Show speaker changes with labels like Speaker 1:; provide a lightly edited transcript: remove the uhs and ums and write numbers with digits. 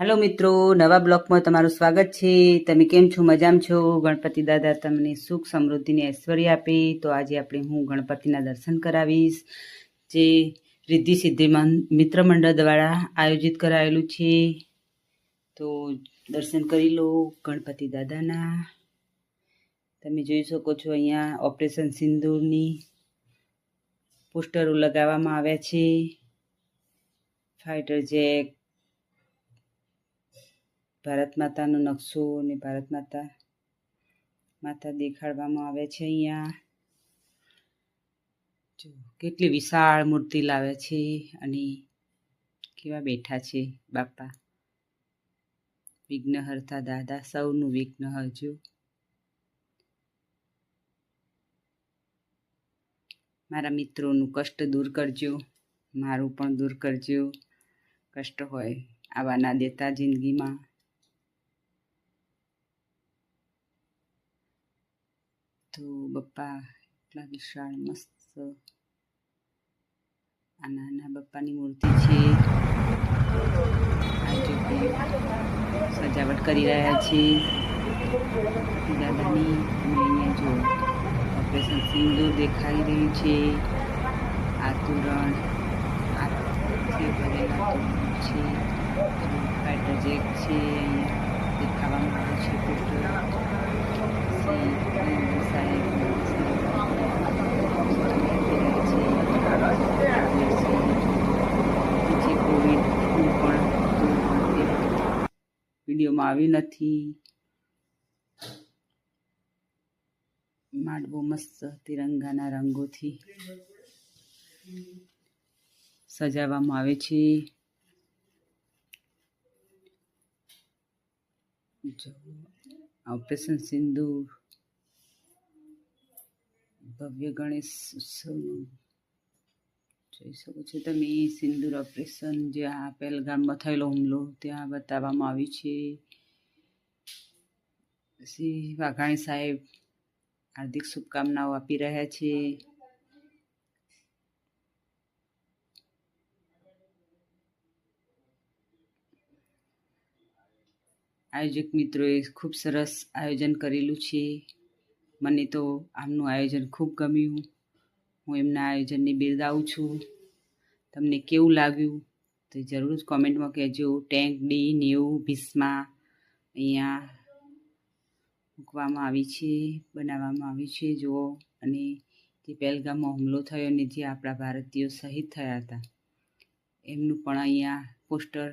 Speaker 1: Hello મિત્રો, નવા બ્લોગમાં તમારું સ્વાગત છે। તમે કેમ છો? મજામાં છો? ગણપતિ દાદા તમને સુખ સમૃદ્ધિને ઐશ્વર્ય આપે। તો આજે હું ગણપતિના દર્શન કરાવીશ, જે રિદ્ધિ સિદ્ધિ મિત્ર મંડળ દ્વારા આયોજિત કરાયેલું છે। તો દર્શન કરી લો ગણપતિ દાદાના। તમે જોઈ શકો છો અહીંયા ઓપરેશન સિંદૂરની પોસ્ટરો લગાવવામાં આવ્યા છે। ફાઇટર જેટ, ભારત માતાનો નકશો અને ભારત માતા દેખાડવામાં આવે છે। અહીંયા જો કેટલી વિશાળ મૂર્તિ લાવે છે અને કેવા બેઠા છે બાપા। વિઘ્નહર્તા દાદા સૌનું વિઘ્ન હરજો। મારા મિત્રોનું કષ્ટ દૂર કરજો, મારું પણ દૂર કરજો। કષ્ટ હોય આવા ના દેતા જિંદગીમાં। તો બપ્પા એટલા વિશાળ મસ્ત આ નાના બપ્પાની મૂર્તિ છે। સજાવટ કરી રહ્યા છે દાદાની। અને અહીંયા જો ઓપરેશન સિંદૂર દેખાઈ રહ્યું છે। આ તોરણ આથી ભરેલા તોરણ છે। ફાઇટર જેટ છે અહીંયા દેખાવામાં આવે છે પોસ્ટર। વિડીયોમાં આવી નથી। માંડવો મસ્ત તિરંગાના રંગોથી સજાવવામાં આવે છે। ઓપરેશન સિંદૂર ભવ્ય ગણેશ ઉત્સવનું જોઈ શકો છો તમે। સિંદૂર ઓપરેશન જ્યાં પહેલગામમાં થયેલો હુમલો ત્યાં બતાવવામાં આવ્યું છે। પછી વાઘાણી સાહેબ હાર્દિક શુભકામનાઓ આપી રહ્યા છે। આયોજક મિત્રોએ ખૂબ સરસ આયોજન કરેલું છે। મને તો આમનું આયોજન ખૂબ ગમ્યું। હું એમના આયોજનને બિરદાવું છું। તમને કેવું લાગ્યું તો જરૂર કોમેન્ટમાં કહેજો। ટેન્ક D90 ભીસ્મા અહીંયા મૂકવામાં આવી છે, બનાવવામાં આવી છે જુઓ। અને જે પહેલગામમાં હુમલો થયો અને જે આપણા ભારતીયો શહીદ થયા હતા એમનું પણ અહીંયા પોસ્ટર